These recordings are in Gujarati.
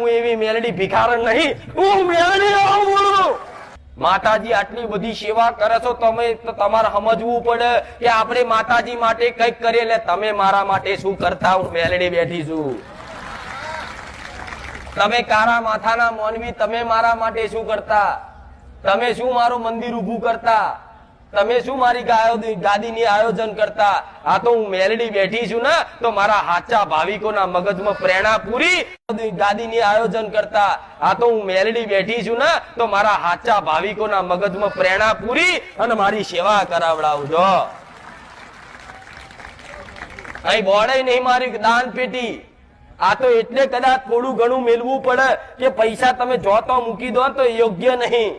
હું એવી મેલડી ભિખારણ નહીં, હું મેલડી બોલું. માતાજી આટલી બધી સેવા કરે છો તમે, તો તમારે સમજવું પડે કે આપણે માતાજી માટે કઈક કરીએ. એટલે તમે મારા માટે શું કરતા? હું મેલડી બેઠી છું. તમે કારા માથાના મોનવી, તમે મારા માટે શું કરતા? તમે શું મારું મંદિર ઉભું કરતા? તમે શું મારી ગાદીની આયોજન કરતા? આ તો હું મેલડી બેઠી છું ને, તો મારા સાચા ભાવિકોના મગજમાં પ્રેરણા પૂરી ગાદીની આયોજન કરતા. આ તો હું મેલડી બેઠી છું ને, તો મારા સાચા ભાવિકોના મગજમાં પ્રેરણા પૂરી અને મારી સેવા કરાવડાવજો. અહીં બોર્ડ નહીં મારી દાન પેટી. આ તો એટલે કદાચ થોડું ઘણું મેળવું પડે કે પૈસા તમે જોતો મૂકી દો તો યોગ્ય નહીં.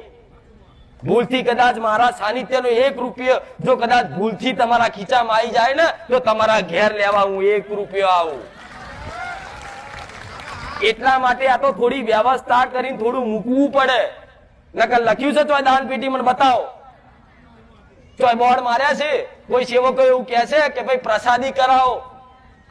ભૂલથી કદાચ મારા સાનિધ્યનો 1 રૂપિયો જો કદાચ ભૂલથી તમારા ખીચામાં આવી જાય ને, તો તમારા ઘેર લેવા હું 1 રૂપિયો આવું. એટલા માટે આ તો થોડી વ્યવસ્થા કરીને થોડું મૂકવું પડે. નકર લખ્યું છે ચોય દાન પેટી મને બતાવો, ચોય બોર્ડ માર્યા છે? કોઈ સેવકો એવું કહે છે કે ભાઈ પ્રસાદી કરાવો,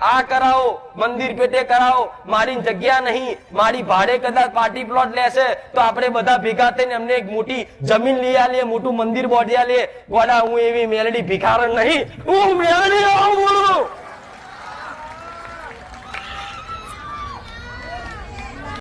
આ કરાવો, મંદિર પેટે કરાવો. મારી જગ્યા નહીં, મારી ભાડે કદાચ પાર્ટી પ્લોટ લેશે તો આપણે બધા ભેગા થઈને એમને એક મોટી જમીન લઈ આલીએ, મોટું મંદિર બોર્ડિયા લે. ગોડા હું એવી મેલડી ભિખારણ નહીં, હું મેલડી બોલું.